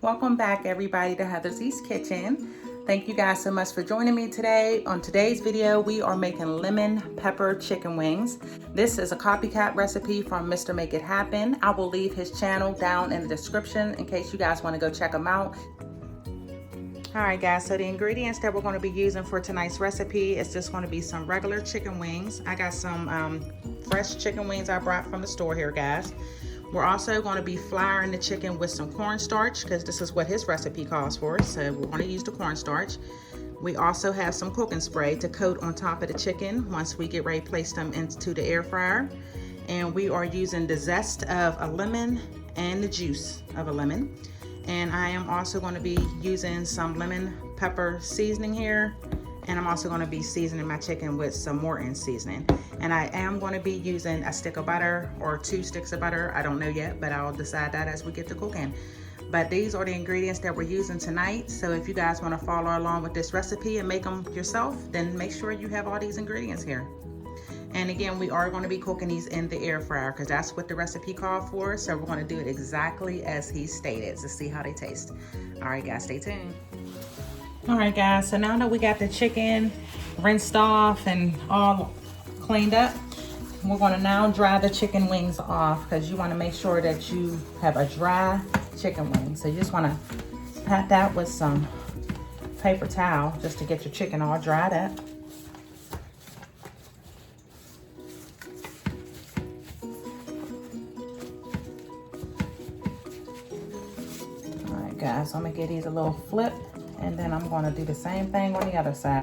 Welcome back everybody to Heather's East Kitchen. Thank you guys so much for joining me today. On today's video, we are making lemon pepper chicken wings. This is a copycat recipe from Mr. Make It Happen. I will leave his channel down in the description in case you guys want to go check him out. All right guys, so the ingredients that we're going to be using for tonight's recipe is just going to be some regular chicken wings. I got some fresh chicken wings I brought from the store here, guys. We're also going to be flouring the chicken with some cornstarch because this is what his recipe calls for. So we're going to use the cornstarch. We also have some cooking spray to coat on top of the chicken once we get ready to place them into the air fryer. And we are using the zest of a lemon and the juice of a lemon. And I am also going to be using some lemon pepper seasoning here. And I'm also going to be seasoning my chicken with some Morton seasoning. And I am going to be using a stick of butter or 2 sticks of butter. I don't know yet, but I'll decide that as we get to cooking. But these are the ingredients that we're using tonight. So if you guys want to follow along with this recipe and make them yourself, then make sure you have all these ingredients here. And again, we are going to be cooking these in the air fryer because that's what the recipe called for. So we're going to do it exactly as he stated to see how they taste. All right, guys, stay tuned. All right, guys, so now that we got the chicken rinsed off and all cleaned up, we're going to now dry the chicken wings off because you want to make sure that you have a dry chicken wing. So you just want to pat that with some paper towel just to get your chicken all dried up. All right, guys, so I'm going to give these a little flip. And then I'm going to do the same thing on the other side.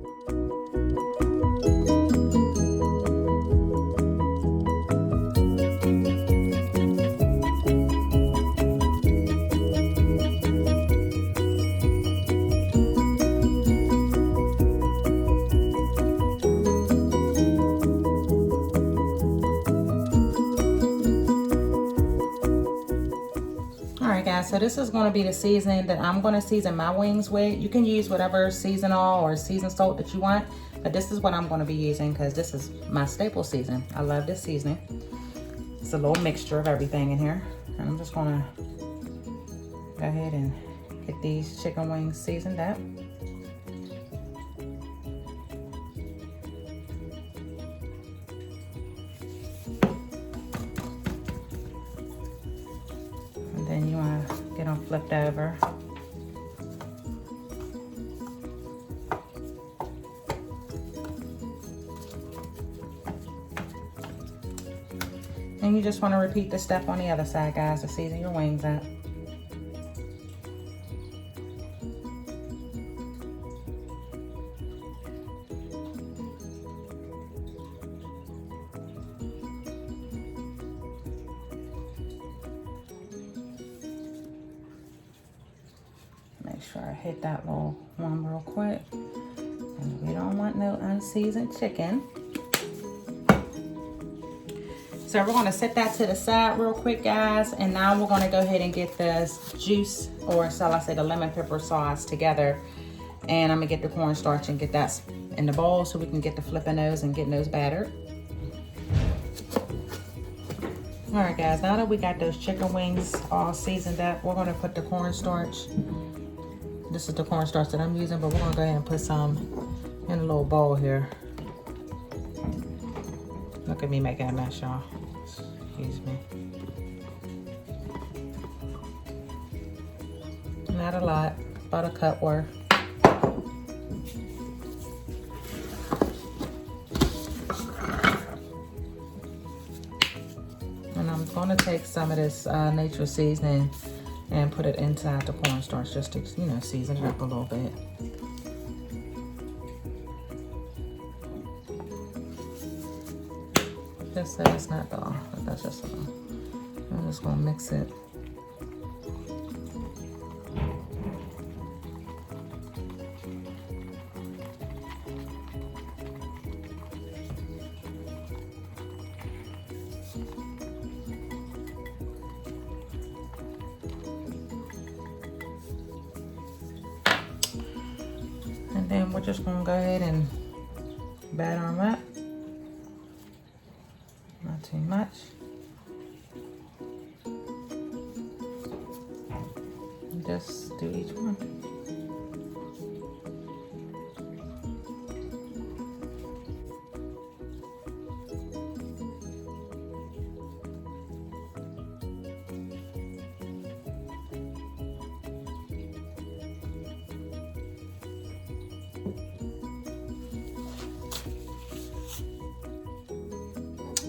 Alright guys, so this is going to be the seasoning that I'm going to season my wings with. You can use whatever seasonal or seasoned salt that you want, but this is what I'm going to be using because this is my staple seasoning. I love this seasoning. It's a little mixture of everything in here. And I'm just going to go ahead and get these chicken wings seasoned up. Then you want to get them flipped over. And you just want to repeat the step on the other side, guys, to season your wings up. Make sure I hit that little one real quick. And we don't want no unseasoned chicken. So we're going to set that to the side real quick, guys. And now we're going to go ahead and get this juice, or shall I say the lemon pepper sauce together. And I'm going to get the cornstarch and get that in the bowl so we can get the flipping those and getting those battered. All right, guys, now that we got those chicken wings all seasoned up, we're going to put the cornstarch. This is the cornstarch that I'm using, but we're gonna go ahead and put some in a little bowl here. Look at me making a mess, y'all. Excuse me. Not a lot, about a cup worth. And I'm gonna take some of this nature seasoning and put it inside the cornstarch just to, you know, season it up a little bit. Just so it's not dull, but that's just enough. I'm just gonna mix it. And then we're just gonna go ahead and batter them up. Not too much. just do each one.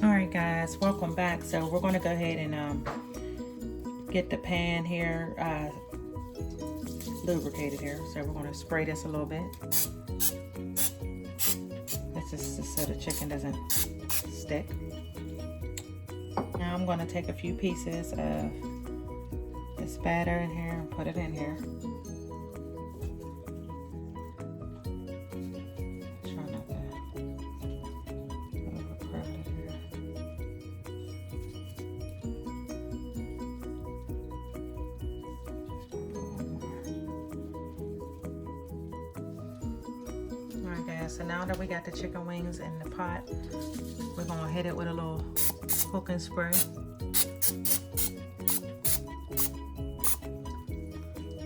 All right, guys, welcome back. So we're going to go ahead and get the pan here lubricated here. So we're going to spray this a little bit. This is just so the chicken doesn't stick. Now I'm going to take a few pieces of this batter in here and put it in here. Try not to overcrowd it here. Alright guys, so now that we got the chicken wings in the pot, we're going to hit it with a little cooking spray.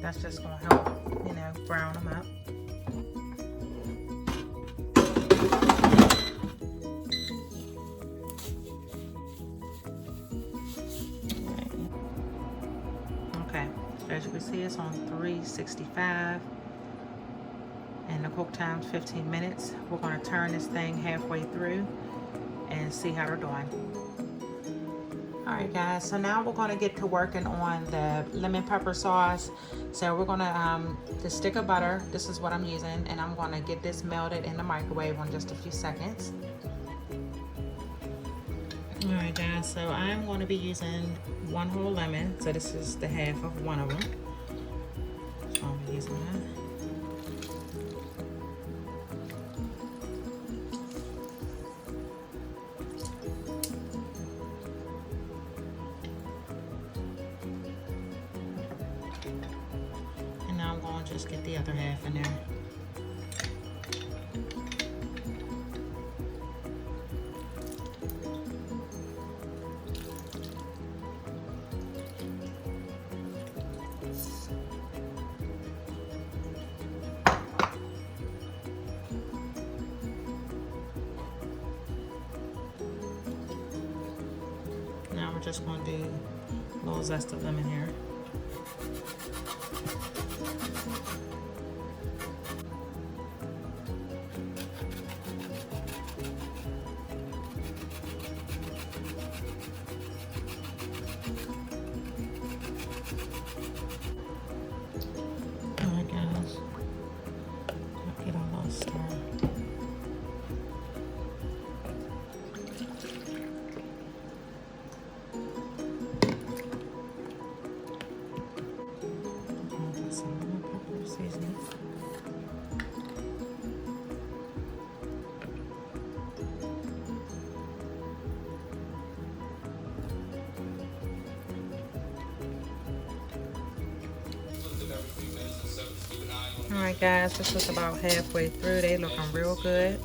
That's just going to help, you know, brown them up. Okay, as you can see, it's on 365 and the cook time's 15 minutes. We're going to turn this thing halfway through and see how they're doing. Alright guys, so now we're going to get to working on the lemon pepper sauce. So we're going to, the stick of butter, this is what I'm using, and I'm going to get this melted in the microwave on just a few seconds. Alright guys, so I'm going to be using 1 whole lemon. So this is the half of one of them. So I'm using that. And now I'm going to just get the other half in there. Now we're just going to do a little zest of lemon here. Alright guys, get a little stir. Some lemon pepper seasoning. Alright guys, this is about halfway through. They looking real good.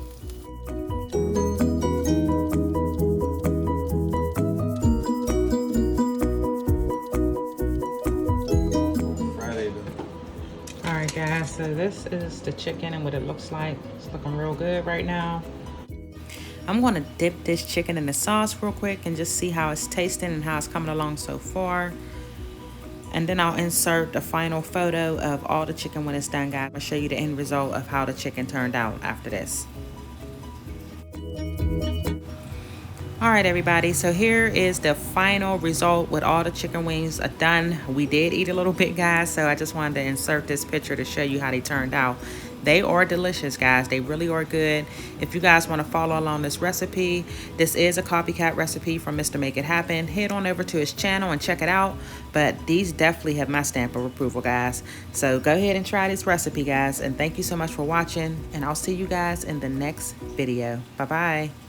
Alright guys, so this is the chicken and what it looks like. It's looking real good right now. I'm going to dip this chicken in the sauce real quick and just see how it's tasting and how it's coming along so far. And then I'll insert the final photo of all the chicken when it's done, guys. I'll show you the end result of how the chicken turned out after this. All right, everybody, so here is the final result with all the chicken wings done. We did eat a little bit, guys, so I just wanted to insert this picture to show you how they turned out. They are delicious, guys. They really are good. If you guys want to follow along this recipe, this is a copycat recipe from Mr. Make It Happen. Head on over to his channel and check it out. But these definitely have my stamp of approval, guys. So go ahead and try this recipe, guys. And thank you so much for watching. And I'll see you guys in the next video. Bye-bye.